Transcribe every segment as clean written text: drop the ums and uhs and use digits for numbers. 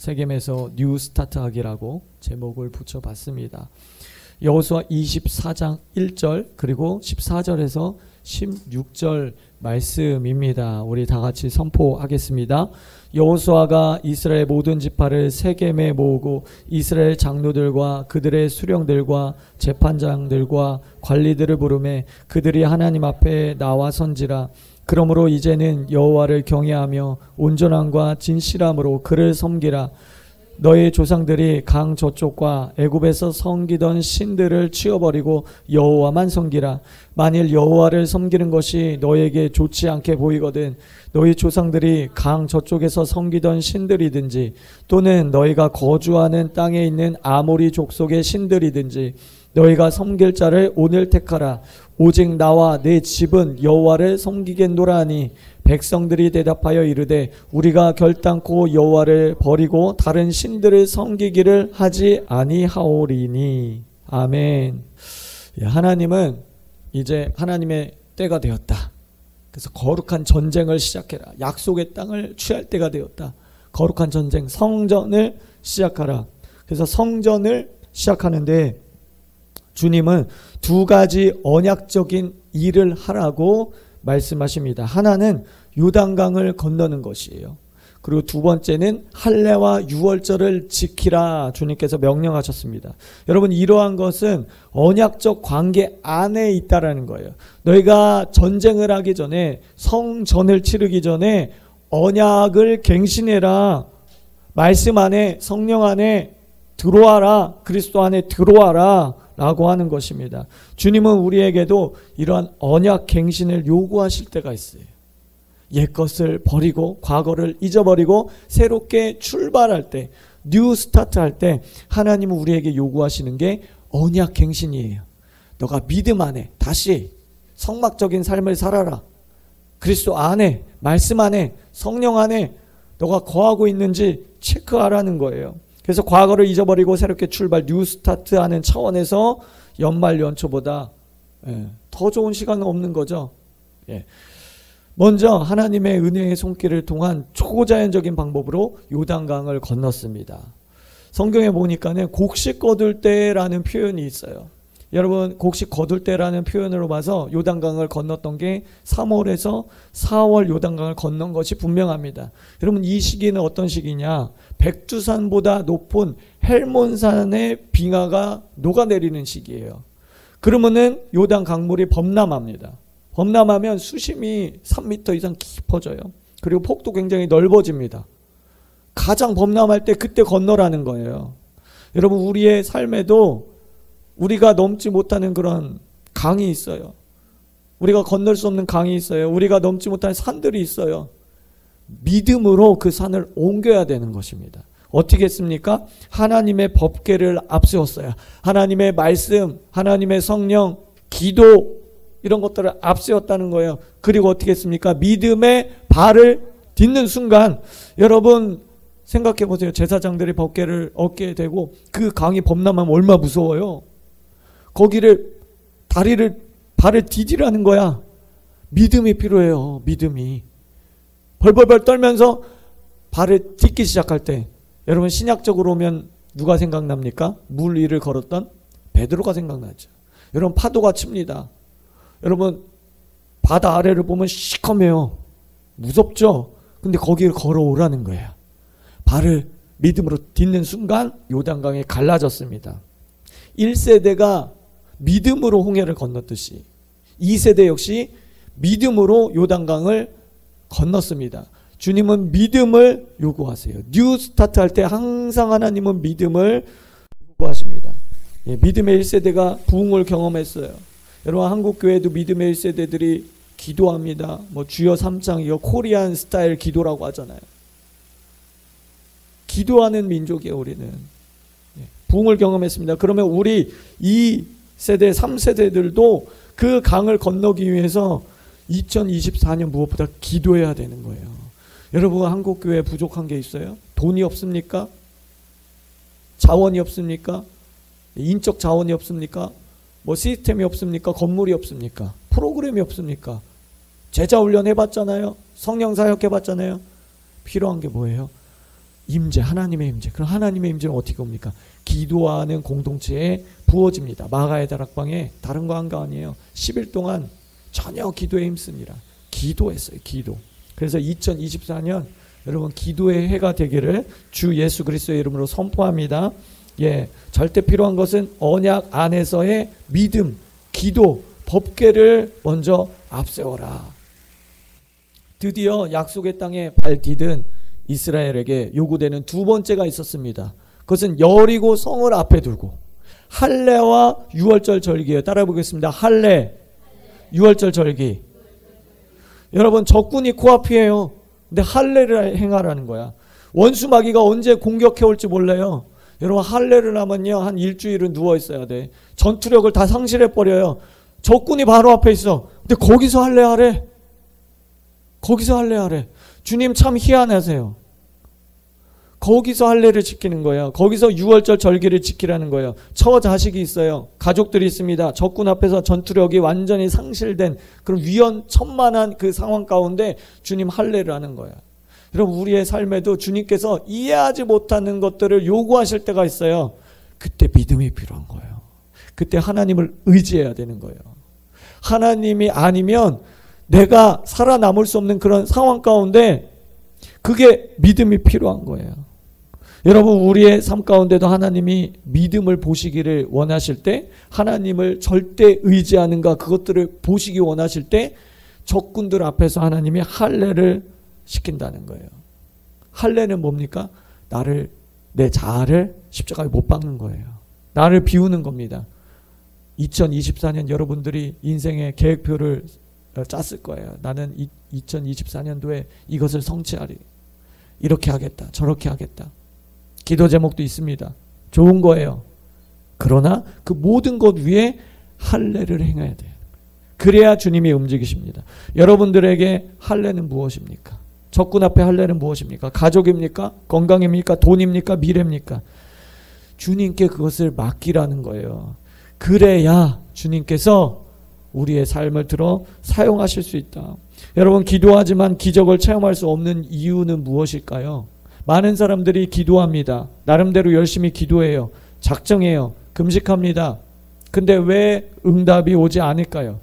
세겜에서 뉴 스타트 하기라고 제목을 붙여봤습니다. 여호수아 24장 1절 그리고 14절에서 16절 말씀입니다. 우리 다 같이 선포하겠습니다. 여호수아가 이스라엘 모든 지파를 세겜에 모으고 이스라엘 장로들과 그들의 수령들과 재판장들과 관리들을 부르매 그들이 하나님 앞에 나와 선지라. 그러므로 이제는 여호와를 경외하며 온전함과 진실함으로 그를 섬기라. 너희 조상들이 강 저쪽과 애굽에서 섬기던 신들을 치워버리고 여호와만 섬기라. 만일 여호와를 섬기는 것이 너에게 좋지 않게 보이거든 너희 조상들이 강 저쪽에서 섬기던 신들이든지 또는 너희가 거주하는 땅에 있는 아모리 족속의 신들이든지 너희가 섬길 자를 오늘 택하라. 오직 나와 내 집은 여호와를 섬기겠노라 하니 백성들이 대답하여 이르되 우리가 결단코 여호와를 버리고 다른 신들을 섬기기를 하지 아니하오리니. 아멘. 하나님은 이제 하나님의 때가 되었다. 그래서 거룩한 전쟁을 시작해라. 약속의 땅을 취할 때가 되었다. 거룩한 전쟁, 성전을 시작하라. 그래서 성전을 시작하는데 주님은 두 가지 언약적인 일을 하라고 말씀하십니다. 하나는 요단강을 건너는 것이에요. 그리고 두 번째는 할례와 유월절을 지키라 주님께서 명령하셨습니다. 여러분, 이러한 것은 언약적 관계 안에 있다라는 거예요. 너희가 전쟁을 하기 전에, 성전을 치르기 전에 언약을 갱신해라. 말씀 안에, 성령 안에 들어와라. 그리스도 안에 들어와라 라고 하는 것입니다. 주님은 우리에게도 이러한 언약 갱신을 요구하실 때가 있어요. 옛것을 버리고 과거를 잊어버리고 새롭게 출발할 때, 뉴 스타트 할 때 하나님은 우리에게 요구하시는 게 언약 갱신이에요. 너가 믿음 안에 다시 성막적인 삶을 살아라. 그리스도 안에, 말씀 안에, 성령 안에 너가 거하고 있는지 체크하라는 거예요. 그래서 과거를 잊어버리고 새롭게 출발, 뉴 스타트 하는 차원에서 연말 연초보다 더 좋은 시간은 없는 거죠. 먼저 하나님의 은혜의 손길을 통한 초자연적인 방법으로 요단강을 건넜습니다. 성경에 보니까는 곡식 거둘 때라는 표현이 있어요. 여러분, 곡식 거둘 때라는 표현으로 봐서 요단강을 건넜던 게 3월에서 4월 요단강을 건넌 것이 분명합니다. 여러분, 이 시기는 어떤 시기냐? 백두산보다 높은 헬몬산의 빙하가 녹아내리는 시기예요. 그러면은 요단 강물이 범람합니다. 범람하면 수심이 3m 이상 깊어져요. 그리고 폭도 굉장히 넓어집니다. 가장 범람할 때 그때 건너라는 거예요. 여러분, 우리의 삶에도 우리가 넘지 못하는 그런 강이 있어요. 우리가 건널 수 없는 강이 있어요. 우리가 넘지 못하는 산들이 있어요. 믿음으로 그 산을 옮겨야 되는 것입니다. 어떻게 했습니까? 하나님의 법궤를 앞세웠어요. 하나님의 말씀, 하나님의 성령, 기도, 이런 것들을 앞세웠다는 거예요. 그리고 어떻게 했습니까? 믿음의 발을 딛는 순간, 여러분 생각해 보세요. 제사장들이 법궤를 얻게 되고 그 강이 범람하면 얼마나 무서워요. 거기를 발을 디디라는 거야. 믿음이 필요해요. 믿음이. 벌벌벌 떨면서 발을 딛기 시작할 때, 여러분 신약적으로 오면 누가 생각납니까? 물 위를 걸었던 베드로가 생각나죠. 여러분, 파도가 칩니다. 여러분, 바다 아래를 보면 시커매요. 무섭죠? 근데 거기를 걸어오라는 거예요. 발을 믿음으로 딛는 순간 요단강이 갈라졌습니다. 1세대가 믿음으로 홍해를 건넜듯이 2세대 역시 믿음으로 요단강을 건넜습니다. 주님은 믿음을 요구하세요. 뉴 스타트 할 때 항상 하나님은 믿음을 요구하십니다. 믿음의 1세대가 부흥을 경험했어요. 여러분, 한국교회도 믿음의 1세대들이 기도합니다. 주여 3창, 이거 코리안 스타일 기도라고 하잖아요. 기도하는 민족이에요, 우리는. 부흥을 경험했습니다. 그러면 우리 2세대, 3세대들도 그 강을 건너기 위해서 2024년 무엇보다 기도해야 되는 거예요. 여러분, 한국교회 부족한 게 있어요? 돈이 없습니까? 자원이 없습니까? 인적 자원이 없습니까? 시스템이 없습니까? 건물이 없습니까? 프로그램이 없습니까? 제자 훈련 해봤잖아요. 성령 사역 해봤잖아요. 필요한 게 뭐예요? 임재, 하나님의 임재. 그럼 하나님의 임재는 어떻게 옵니까? 기도하는 공동체에 부어집니다. 마가의 다락방에 다른 거 한 거 아니에요. 10일 동안 전혀 기도에 힘쓰니라. 기도했어요. 기도. 그래서 2024년 여러분 기도의 해가 되기를 주 예수 그리스도의 이름으로 선포합니다. 예, 절대 필요한 것은 언약 안에서의 믿음, 기도, 법궤를 먼저 앞세워라. 드디어 약속의 땅에 발 디딘 이스라엘에게 요구되는 두 번째가 있었습니다. 그것은 여리고 성을 앞에 두고 할례와 유월절 절기예요. 따라 보겠습니다. 할례, 유월절 절기. 여러분 적군이 코앞이에요. 근데 할례를 행하라는 거야. 원수 마귀가 언제 공격해 올지 몰라요. 여러분 할례를 하면요 한 일주일은 누워 있어야 돼. 전투력을 다 상실해 버려요. 적군이 바로 앞에 있어. 근데 거기서 할례하래. 거기서 할례하래. 주님 참 희한하세요. 거기서 할례를 지키는 거예요. 거기서 유월절 절기를 지키라는 거예요. 처자식이 있어요. 가족들이 있습니다. 적군 앞에서 전투력이 완전히 상실된 그런 위험천만한 그 상황 가운데 주님 할례를 하는 거예요. 여러분 우리의 삶에도 주님께서 이해하지 못하는 것들을 요구하실 때가 있어요. 그때 믿음이 필요한 거예요. 그때 하나님을 의지해야 되는 거예요. 하나님이 아니면 내가 살아남을 수 없는 그런 상황 가운데 그게 믿음이 필요한 거예요. 여러분 우리의 삶 가운데도 하나님이 믿음을 보시기를 원하실 때, 하나님을 절대 의지하는가 그것들을 보시기 원하실 때 적군들 앞에서 하나님이 할례를 시킨다는 거예요. 할례는 뭡니까? 나를, 내 자아를 십자가에 못 박는 거예요. 나를 비우는 겁니다. 2024년 여러분들이 인생의 계획표를 짰을 거예요. 나는 2024년도에 이것을 성취하리. 이렇게 하겠다. 저렇게 하겠다. 기도 제목도 있습니다. 좋은 거예요. 그러나 그 모든 것 위에 할례를 행해야 돼요. 그래야 주님이 움직이십니다. 여러분들에게 할례는 무엇입니까? 적군 앞에 할례는 무엇입니까? 가족입니까? 건강입니까? 돈입니까? 미래입니까? 주님께 그것을 맡기라는 거예요. 그래야 주님께서 우리의 삶을 들어 사용하실 수 있다. 여러분 기도하지만 기적을 체험할 수 없는 이유는 무엇일까요? 많은 사람들이 기도합니다. 나름대로 열심히 기도해요. 작정해요. 금식합니다. 근데 왜 응답이 오지 않을까요?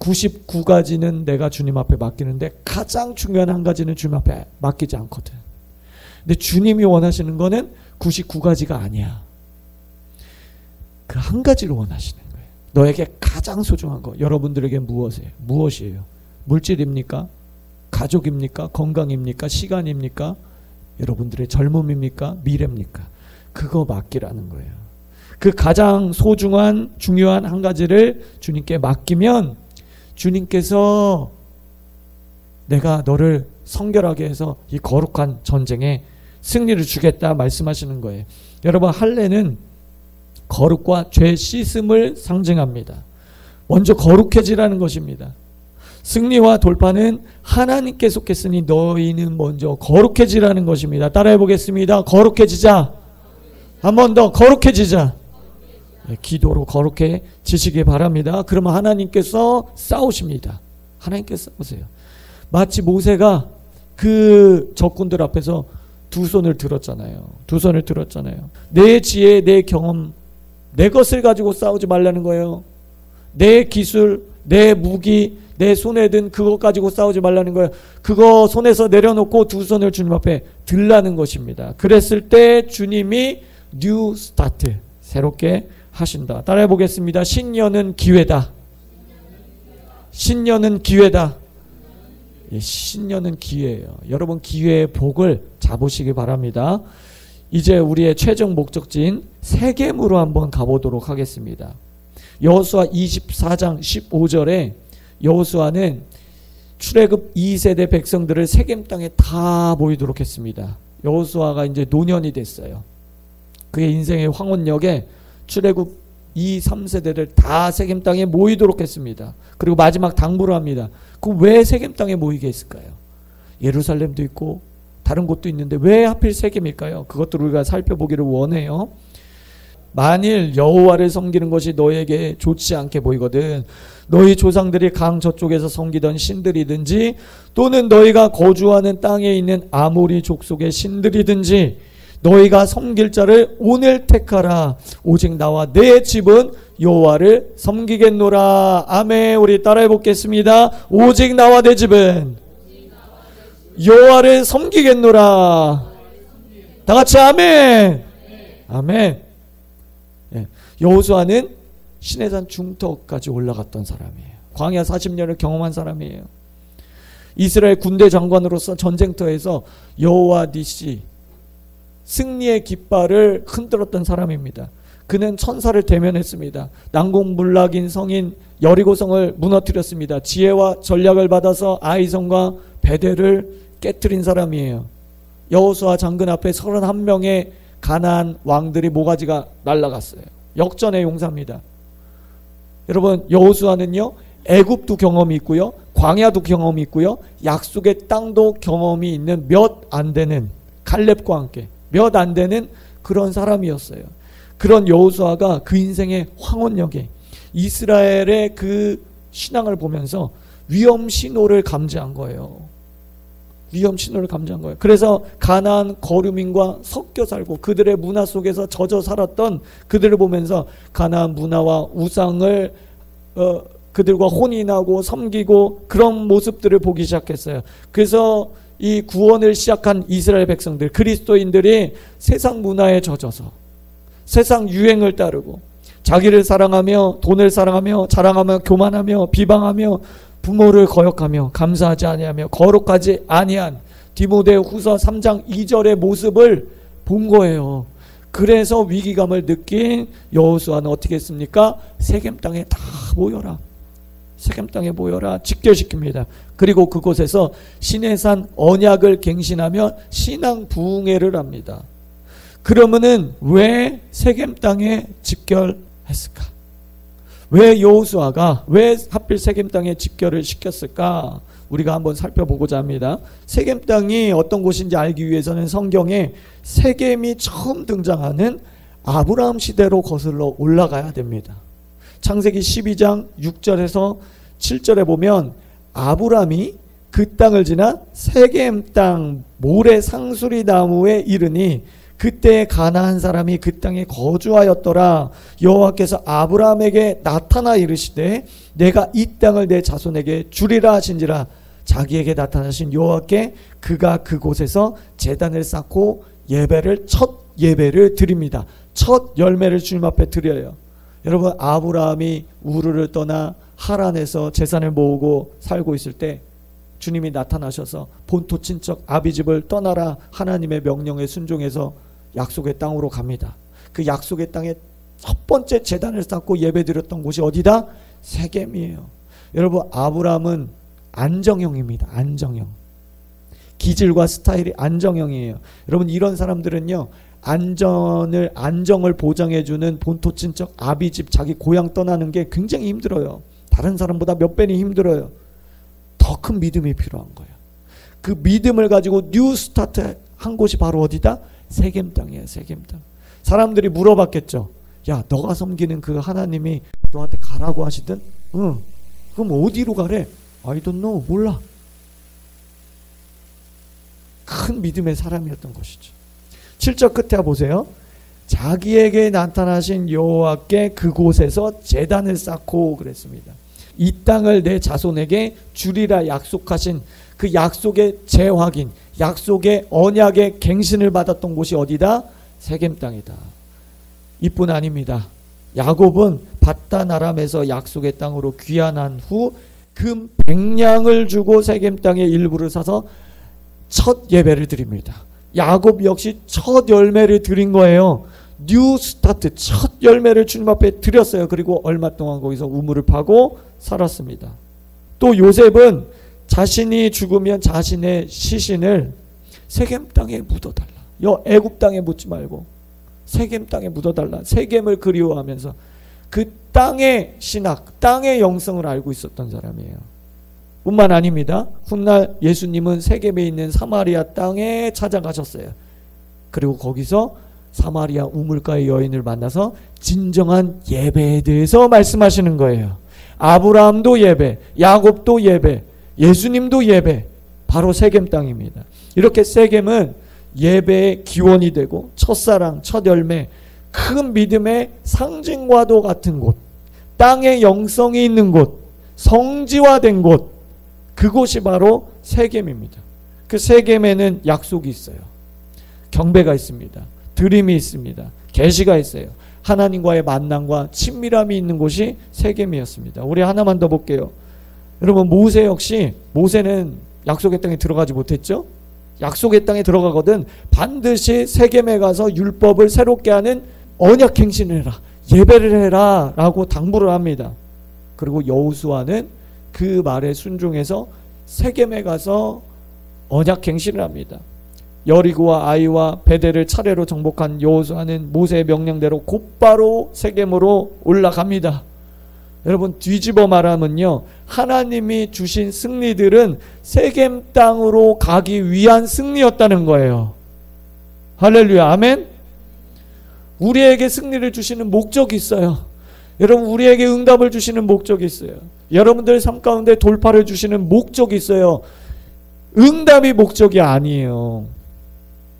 99가지는 내가 주님 앞에 맡기는데 가장 중요한 한 가지는 주님 앞에 맡기지 않거든. 근데 주님이 원하시는 거는 99가지가 아니야. 그 한 가지를 원하시는 거예요. 너에게 가장 소중한 거. 여러분들에게 무엇이에요? 물질입니까? 가족입니까? 건강입니까? 시간입니까? 여러분들의 젊음입니까? 미래입니까? 그거 맡기라는 거예요. 그 가장 소중한 중요한 한 가지를 주님께 맡기면 주님께서 내가 너를 성결하게 해서 이 거룩한 전쟁에 승리를 주겠다 말씀하시는 거예요. 여러분 할례는 거룩과 죄 씻음을 상징합니다. 먼저 거룩해지라는 것입니다. 승리와 돌파는 하나님께 속했으니 너희는 먼저 거룩해지라는 것입니다. 따라해 보겠습니다. 거룩해지자. 한 번 더 거룩해지자. 네, 기도로 거룩해지시기 바랍니다. 그러면 하나님께서 싸우십니다. 하나님께서 싸우세요. 마치 모세가 그 적군들 앞에서 두 손을 들었잖아요. 내 지혜, 내 경험, 내 것을 가지고 싸우지 말라는 거예요. 내 기술, 내 무기, 내 손에 든 그것 가지고 싸우지 말라는 거예요. 그거 손에서 내려놓고 두 손을 주님 앞에 들라는 것입니다. 그랬을 때 주님이 뉴 스타트, 새롭게 하신다. 따라해 보겠습니다. 신년은 기회다. 신년은 기회다. 예, 신년은 기회예요. 여러분 기회의 복을 잡으시기 바랍니다. 이제 우리의 최종 목적지인 세겜으로 한번 가보도록 하겠습니다. 여호수아 24장 15절에 여호수아는 출애굽 2세대 백성들을 세겜 땅에 다 모이도록 했습니다. 여호수아가 이제 노년이 됐어요. 그의 인생의 황혼역에 출애굽 2, 3세대를 다 세겜 땅에 모이도록 했습니다. 그리고 마지막 당부를 합니다. 그럼 왜 세겜 땅에 모이게 했을까요? 예루살렘도 있고 다른 곳도 있는데 왜 하필 세겜일까요? 그것도 우리가 살펴보기를 원해요. 만일 여호와를 섬기는 것이 너에게 좋지 않게 보이거든 너희 조상들이 강 저쪽에서 섬기던 신들이든지 또는 너희가 거주하는 땅에 있는 아모리 족속의 신들이든지 너희가 섬길 자를 오늘 택하라. 오직 나와 내 집은 여호와를 섬기겠노라. 아멘. 우리 따라해 보겠습니다. 오직 나와 내 집은 여호와를 섬기겠노라. 다 같이 아멘. 아멘. 예. 여호수아는 시내산 중턱까지 올라갔던 사람이에요. 광야 40년을 경험한 사람이에요. 이스라엘 군대 장관으로서 전쟁터에서 여호와 니시 승리의 깃발을 흔들었던 사람입니다. 그는 천사를 대면했습니다. 난공불락인 성인 여리고성을 무너뜨렸습니다. 지혜와 전략을 받아서 아이성과 베델을 깨트린 사람이에요. 여호수아 장군 앞에 31명의 가나안 왕들이 모가지가 날아갔어요. 역전의 용사입니다. 여러분 여호수아는요 애굽도 경험이 있고요 광야도 경험이 있고요 약속의 땅도 경험이 있는 몇 안 되는 갈렙과 함께 몇 안 되는 그런 사람이었어요. 그런 여호수아가 그 인생의 황혼역에 이스라엘의 그 신앙을 보면서 위험 신호를 감지한 거예요. 위험 신호를 감지한 거예요. 그래서 가나안 거류민과 섞여 살고 그들의 문화 속에서 젖어 살았던 그들을 보면서 가나안 문화와 우상을 그들과 혼인하고 섬기고 그런 모습들을 보기 시작했어요. 그래서 이 구원을 시작한 이스라엘 백성들 그리스도인들이 세상 문화에 젖어서 세상 유행을 따르고 자기를 사랑하며 돈을 사랑하며 자랑하며 교만하며 비방하며 부모를 거역하며 감사하지 아니하며 거룩하지 아니한 디모데후서 3장 2절의 모습을 본 거예요. 그래서 위기감을 느낀 여호수아는 어떻게 했습니까? 세겜 땅에 다 모여라. 세겜 땅에 모여라. 직결시킵니다. 그리고 그곳에서 시내산 언약을 갱신하며 신앙 부흥회를 합니다. 그러면은 왜 세겜 땅에 집결했을까? 왜 여호수아가 왜 하필 세겜 땅에 집결을 시켰을까? 우리가 한번 살펴보고자 합니다. 세겜 땅이 어떤 곳인지 알기 위해서는 성경에 세겜이 처음 등장하는 아브라함 시대로 거슬러 올라가야 됩니다. 창세기 12장 6절에서 7절에 보면 아브라함이 그 땅을 지나 세겜 땅 모래 상수리 나무에 이르니 그때 가나안 사람이 그 땅에 거주하였더라. 여호와께서 아브라함에게 나타나 이르시되 내가 이 땅을 내 자손에게 주리라 하신지라. 자기에게 나타나신 여호와께 그가 그곳에서 제단을 쌓고 첫 예배를 드립니다. 첫 열매를 주님 앞에 드려요. 여러분 아브라함이 우르를 떠나 하란에서 재산을 모으고 살고 있을 때 주님이 나타나셔서 본토 친척 아비집을 떠나라 하나님의 명령에 순종해서 약속의 땅으로 갑니다. 그 약속의 땅에 첫 번째 제단을 쌓고 예배드렸던 곳이 어디다? 세겜이에요. 여러분 아브라함은 안정형입니다. 안정형. 기질과 스타일이 안정형이에요. 여러분 이런 사람들은요 안정을 보장해주는 본토 친척 아비집 자기 고향 떠나는 게 굉장히 힘들어요. 다른 사람보다 몇 배니 힘들어요. 더 큰 믿음이 필요한 거예요. 그 믿음을 가지고 뉴 스타트 한 곳이 바로 어디다? 세겜 땅이에요. 세겜 땅. 사람들이 물어봤겠죠. 야 너가 섬기는 그 하나님이 너한테 가라고 하시든 응. 그럼 어디로 가래? I don't know. 몰라. 큰 믿음의 사람이었던 것이죠. 7절 끝에 보세요. 자기에게 나타나신 여호와께 그곳에서 제단을 쌓고 그랬습니다. 이 땅을 내 자손에게 주리라 약속하신 그 약속의 재확인, 약속의 언약의 갱신을 받았던 곳이 어디다? 세겜 땅이다. 이뿐 아닙니다. 야곱은 바단 아람에서 약속의 땅으로 귀환한 후 금 100냥을 주고 세겜 땅의 일부를 사서 첫 예배를 드립니다. 야곱 역시 첫 열매를 드린 거예요. 뉴 스타트 첫 열매를 주님 앞에 드렸어요. 그리고 얼마 동안 거기서 우물을 파고 살았습니다. 또 요셉은 자신이 죽으면 자신의 시신을 세겜 땅에 묻어달라. 애굽 땅에 묻지 말고 세겜 땅에 묻어달라. 세겜을 그리워하면서 그 땅의 신학, 땅의 영성을 알고 있었던 사람이에요. 뿐만 아닙니다. 훗날 예수님은 세겜에 있는 사마리아 땅에 찾아가셨어요. 그리고 거기서 사마리아 우물가의 여인을 만나서 진정한 예배에 대해서 말씀하시는 거예요. 아브라함도 예배, 야곱도 예배, 예수님도 예배, 바로 세겜 땅입니다. 이렇게 세겜은 예배의 기원이 되고 첫사랑, 첫 열매, 큰 믿음의 상징과도 같은 곳, 땅의 영성이 있는 곳, 성지화된 곳, 그곳이 바로 세겜입니다. 그 세겜에는 약속이 있어요. 경배가 있습니다. 드림이 있습니다. 계시가 있어요. 하나님과의 만남과 친밀함이 있는 곳이 세겜이었습니다. 우리 하나만 더 볼게요. 여러분, 모세 역시, 모세는 약속의 땅에 들어가지 못했죠? 약속의 땅에 들어가거든 반드시 세겜에 가서 율법을 새롭게 하는 언약 행신을 해라, 예배를 해라 라고 당부를 합니다. 그리고 여호수아는 그 말에 순종해서 세겜에 가서 언약 행신을 합니다. 여리고와 아이와 베델을 차례로 정복한 여호수아는 모세의 명령대로 곧바로 세겜으로 올라갑니다. 여러분, 뒤집어 말하면요, 하나님이 주신 승리들은 세겜 땅으로 가기 위한 승리였다는 거예요. 할렐루야, 아멘. 우리에게 승리를 주시는 목적이 있어요. 여러분, 우리에게 응답을 주시는 목적이 있어요. 여러분들 삶 가운데 돌파를 주시는 목적이 있어요. 응답이 목적이 아니에요.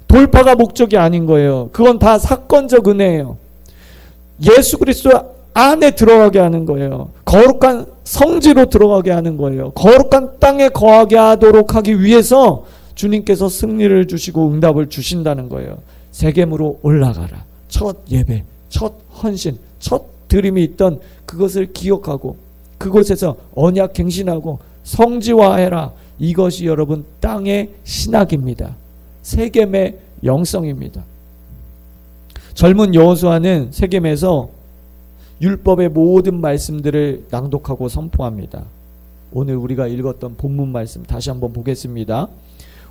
돌파가 목적이 아닌 거예요. 그건 다 사건적 은혜예요. 예수 그리스도 안에 들어가게 하는 거예요. 거룩한 성지로 들어가게 하는 거예요. 거룩한 땅에 거하게 하도록 하기 위해서 주님께서 승리를 주시고 응답을 주신다는 거예요. 세겜으로 올라가라. 첫 예배, 첫 헌신, 첫 드림이 있던 그것을 기억하고 그곳에서 언약 갱신하고 성지화해라. 이것이 여러분 땅의 신학입니다. 세겜의 영성입니다. 젊은 여호수아는 세겜에서 율법의 모든 말씀들을 낭독하고 선포합니다. 오늘 우리가 읽었던 본문 말씀 다시 한번 보겠습니다.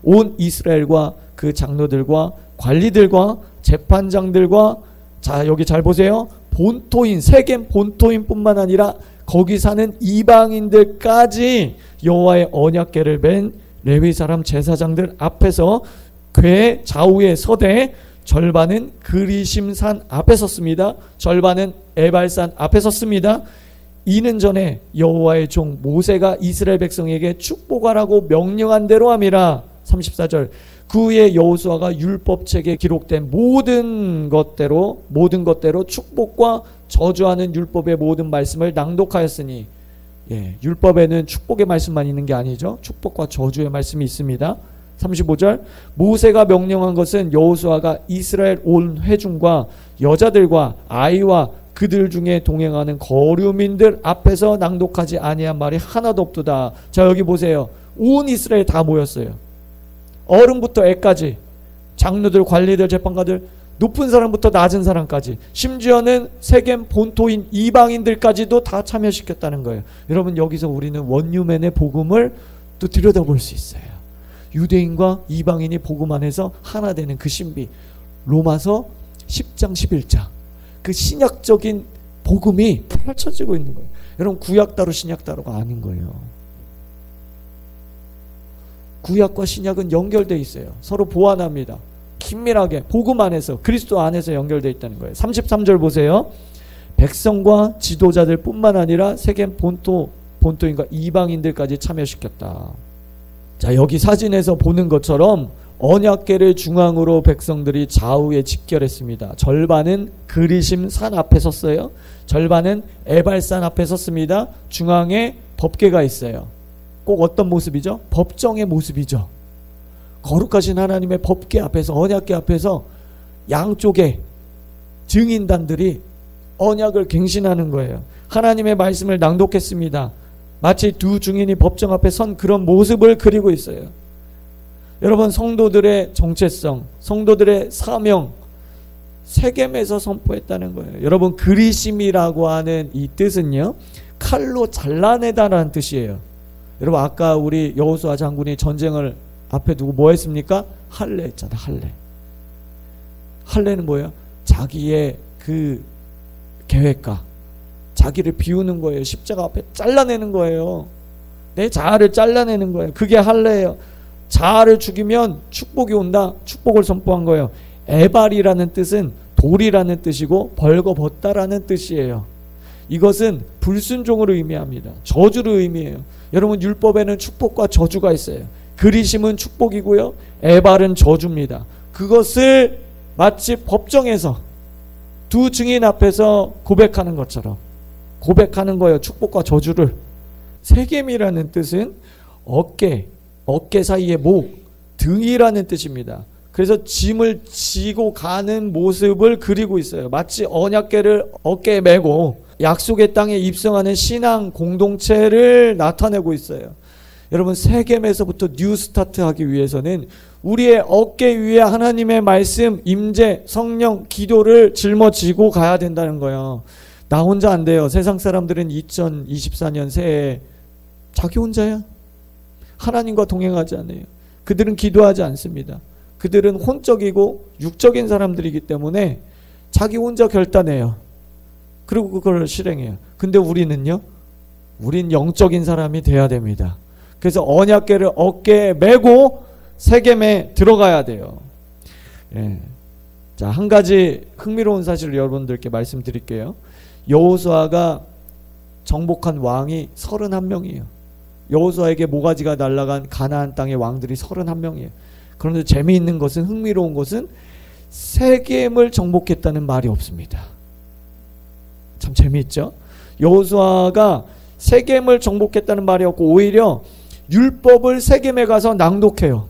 온 이스라엘과 그 장로들과 관리들과 재판장들과, 자 여기 잘 보세요, 본토인, 세겜 본토인 뿐만 아니라 거기 사는 이방인들까지 여호와의 언약궤를 맨 레위 사람 제사장들 앞에서 궤 좌우에 서되 절반은 그리심산 앞에 섰습니다. 절반은 에발산 앞에 섰습니다. 이는 전에 여호와의 종 모세가 이스라엘 백성에게 축복하라고 명령한 대로 함이라. 34절, 그 후에 여호수아가 율법책에 기록된 모든 것대로 축복과 저주하는 율법의 모든 말씀을 낭독하였으니, 율법에는 축복의 말씀만 있는 게 아니죠. 축복과 저주의 말씀이 있습니다. 35절, 모세가 명령한 것은 여호수아가 이스라엘 온 회중과 여자들과 아이와 그들 중에 동행하는 거류민들 앞에서 낭독하지 아니한 말이 하나도 없도다. 자 여기 보세요. 온 이스라엘 다 모였어요. 어른부터 애까지, 장로들, 관리들, 재판가들, 높은 사람부터 낮은 사람까지, 심지어는 세겜 본토인 이방인들까지도 다 참여시켰다는 거예요. 여러분, 여기서 우리는 원유맨의 복음을 또 들여다볼 수 있어요. 유대인과 이방인이 복음 안에서 하나 되는 그 신비, 로마서 10장 11장, 그 신약적인 복음이 펼쳐지고 있는 거예요. 여러분, 구약 따로 신약 따로가 아닌 거예요. 구약과 신약은 연결되어 있어요. 서로 보완합니다. 긴밀하게 복음 안에서, 그리스도 안에서 연결되어 있다는 거예요. 33절 보세요. 백성과 지도자들 뿐만 아니라 세겜 본토인과 이방인들까지 참여시켰다. 자, 여기 사진에서 보는 것처럼 언약궤를 중앙으로 백성들이 좌우에 직결했습니다. 절반은 그리심 산 앞에 섰어요. 절반은 에발산 앞에 섰습니다. 중앙에 법궤가 있어요. 꼭 어떤 모습이죠? 법정의 모습이죠. 거룩하신 하나님의 법궤 앞에서, 언약궤 앞에서 양쪽에 증인단들이 언약을 갱신하는 거예요. 하나님의 말씀을 낭독했습니다. 마치 두 증인이 법정 앞에 선 그런 모습을 그리고 있어요. 여러분, 성도들의 정체성, 성도들의 사명, 세겜에서 선포했다는 거예요. 여러분, 그리심이라고 하는 이 뜻은요, 칼로 잘라내다라는 뜻이에요. 여러분, 아까 우리 여호수아 장군이 전쟁을 앞에 두고 뭐 했습니까? 할례 했잖아, 할례. 할례는 뭐예요? 자기의 그 계획과 자기를 비우는 거예요. 십자가 앞에 잘라내는 거예요. 내 자아를 잘라내는 거예요. 그게 할례예요. 자아를 죽이면 축복이 온다. 축복을 선포한 거예요. 에발이라는 뜻은 돌이라는 뜻이고 벌거벗다라는 뜻이에요. 이것은 불순종을 의미합니다. 저주를 의미해요. 여러분, 율법에는 축복과 저주가 있어요. 그리심은 축복이고요, 에발은 저주입니다. 그것을 마치 법정에서 두 증인 앞에서 고백하는 것처럼 고백하는 거예요. 축복과 저주를. 세겜이라는 뜻은 어깨 사이의 목, 등이라는 뜻입니다. 그래서 짐을 지고 가는 모습을 그리고 있어요. 마치 언약궤를 어깨에 메고 약속의 땅에 입성하는 신앙 공동체를 나타내고 있어요. 여러분, 세겜에서부터 뉴 스타트 하기 위해서는 우리의 어깨 위에 하나님의 말씀, 임재, 성령, 기도를 짊어지고 가야 된다는 거예요. 나 혼자 안 돼요. 세상 사람들은 2024년 새해에 자기 혼자야. 하나님과 동행하지 않아요. 그들은 기도하지 않습니다. 그들은 혼적이고 육적인 사람들이기 때문에 자기 혼자 결단해요. 그리고 그걸 실행해요. 근데 우리는요, 우린 영적인 사람이 돼야 됩니다. 그래서 언약궤를 어깨에 메고 세겜에 들어가야 돼요. 예. 자, 한 가지 흥미로운 사실을 여러분들께 말씀드릴게요. 여호수아가 정복한 왕이 31명이에요. 여호수아에게 모가지가 날아간 가나안 땅의 왕들이 31명이에요. 그런데 재미있는 것은, 흥미로운 것은 세겜을 정복했다는 말이 없습니다. 참 재미있죠? 여호수아가 세겜을 정복했다는 말이 없고 오히려 율법을 세겜에 가서 낭독해요.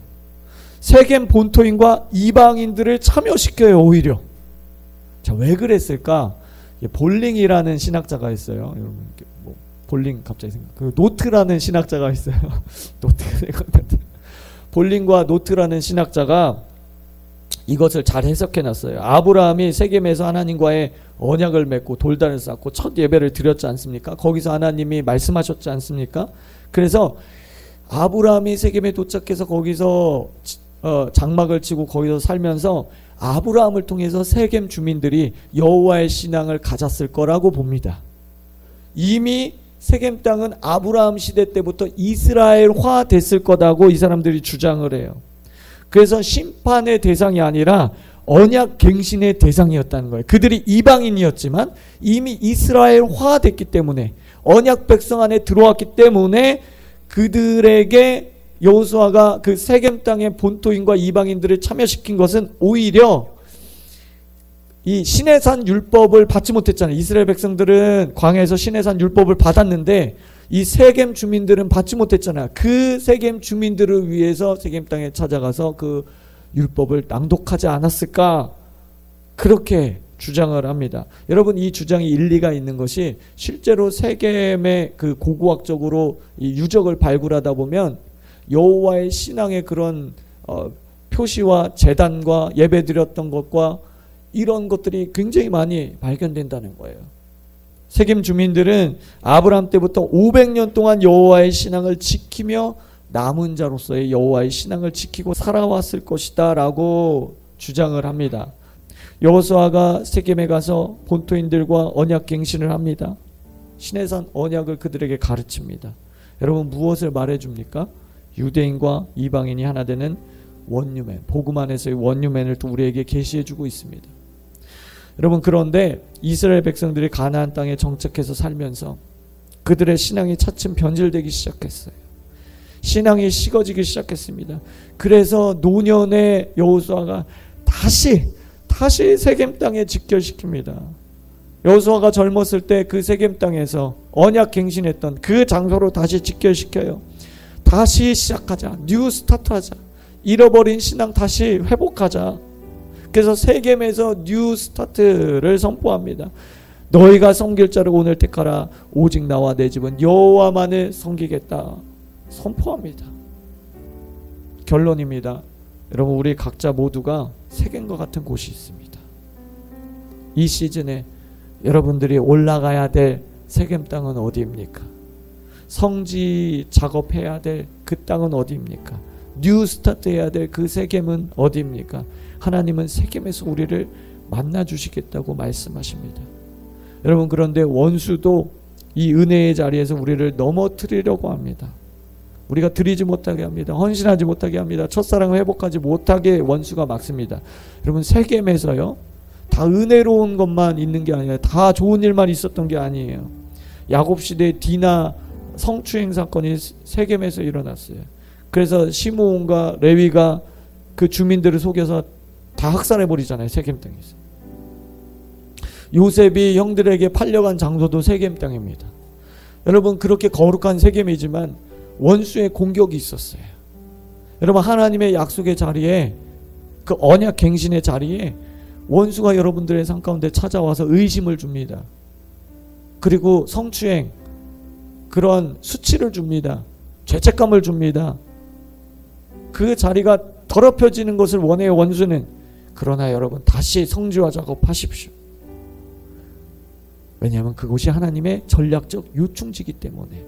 세겜 본토인과 이방인들을 참여시켜요. 오히려. 자, 왜 그랬을까? 볼링이라는 신학자가 있어요. 여러분, 뭐 볼링 갑자기 생각. 그 노트라는 신학자가 있어요. 노트가 생각난다. 볼링과 노트라는 신학자가 이것을 잘 해석해놨어요. 아브라함이 세겜에서 하나님과의 언약을 맺고 돌단을 쌓고 첫 예배를 드렸지 않습니까? 거기서 하나님이 말씀하셨지 않습니까? 그래서 아브라함이 세겜에 도착해서 거기서 장막을 치고 거기서 살면서 아브라함을 통해서 세겜 주민들이 여호와의 신앙을 가졌을 거라고 봅니다. 이미 세겜 땅은 아브라함 시대 때부터 이스라엘화 됐을 거다고 이 사람들이 주장을 해요. 그래서 심판의 대상이 아니라 언약 갱신의 대상이었다는 거예요. 그들이 이방인이었지만 이미 이스라엘화 됐기 때문에, 언약 백성 안에 들어왔기 때문에 그들에게 여호수아가 그 세겜 땅의 본토인과 이방인들을 참여시킨 것은 오히려 이 시내산 율법을 받지 못했잖아요. 이스라엘 백성들은 광야에서 시내산 율법을 받았는데 이 세겜 주민들은 받지 못했잖아요. 그 세겜 주민들을 위해서 세겜 땅에 찾아가서 그 율법을 낭독하지 않았을까? 그렇게 주장을 합니다. 여러분, 이 주장이 일리가 있는 것이 실제로 세겜의 그 고고학적으로 이 유적을 발굴하다 보면 여호와의 신앙의 그런 표시와 제단과 예배드렸던 것과 이런 것들이 굉장히 많이 발견된다는 거예요. 세겜 주민들은 아브라함 때부터 500년 동안 여호와의 신앙을 지키며 남은 자로서의 여호와의 신앙을 지키고 살아왔을 것이다 라고 주장을 합니다. 여호수아가 세겜에 가서 본토인들과 언약 갱신을 합니다. 시내산 언약을 그들에게 가르칩니다. 여러분, 무엇을 말해줍니까? 유대인과 이방인이 하나 되는 원유맨, 복음 안에서의 원유맨을 또 우리에게 계시해주고 있습니다. 여러분, 그런데 이스라엘 백성들이 가나안 땅에 정착해서 살면서 그들의 신앙이 차츰 변질되기 시작했어요. 신앙이 식어지기 시작했습니다. 그래서 노년에 여호수아가 다시 세겜 땅에 직결시킵니다. 여호수아가 젊었을 때 그 세겜 땅에서 언약 갱신했던 그 장소로 다시 직결시켜요. 다시 시작하자. 뉴 스타트하자. 잃어버린 신앙 다시 회복하자. 그래서 세겜에서 뉴 스타트를 선포합니다. 너희가 섬길 자를 오늘 택하라. 오직 나와 내 집은 여호와만을 섬기겠다. 선포합니다. 결론입니다. 여러분, 우리 각자 모두가 세겜과 같은 곳이 있습니다. 이 시즌에 여러분들이 올라가야 될 세겜 땅은 어디입니까? 성지 작업해야 될 그 땅은 어디입니까? 뉴 스타트 해야 될 그 세겜은 어디입니까? 하나님은 세겜에서 우리를 만나 주시겠다고 말씀하십니다. 여러분, 그런데 원수도 이 은혜의 자리에서 우리를 넘어뜨리려고 합니다. 우리가 드리지 못하게 합니다. 헌신하지 못하게 합니다. 첫사랑을 회복하지 못하게 원수가 막습니다. 여러분, 세겜에서요, 다 은혜로운 것만 있는 게 아니라 다 좋은 일만 있었던 게 아니에요. 야곱 시대에 디나 성추행 사건이 세겜에서 일어났어요. 그래서 시므온과 레위가 그 주민들을 속여서 다 학살해 버리잖아요. 세겜 땅에서. 요셉이 형들에게 팔려간 장소도 세겜 땅입니다. 여러분, 그렇게 거룩한 세겜이지만 원수의 공격이 있었어요. 여러분, 하나님의 약속의 자리에, 그 언약 갱신의 자리에 원수가 여러분들의 삶 가운데 찾아와서 의심을 줍니다. 그리고 성추행, 그런 수치를 줍니다. 죄책감을 줍니다. 그 자리가 더럽혀지는 것을 원해요, 원수는. 그러나 여러분, 다시 성지화 작업하십시오. 왜냐하면 그곳이 하나님의 전략적 요충지이기 때문에.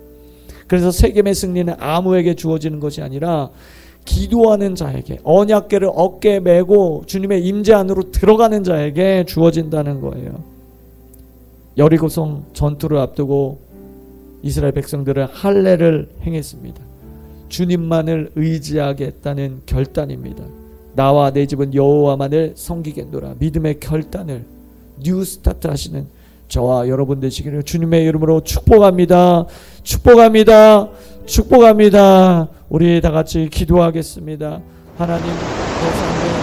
그래서 세겜의 승리는 아무에게 주어지는 것이 아니라 기도하는 자에게, 언약궤를 어깨에 메고 주님의 임재 안으로 들어가는 자에게 주어진다는 거예요. 여리고성 전투를 앞두고 이스라엘 백성들은 할례를 행했습니다. 주님만을 의지하겠다는 결단입니다. 나와 내 집은 여호와만을 섬기겠노라. 믿음의 결단을 뉴 스타트 하시는 저와 여러분 되시기를 주님의 이름으로 축복합니다. 축복합니다. 축복합니다. 우리 다 같이 기도하겠습니다. 하나님, 내 삶에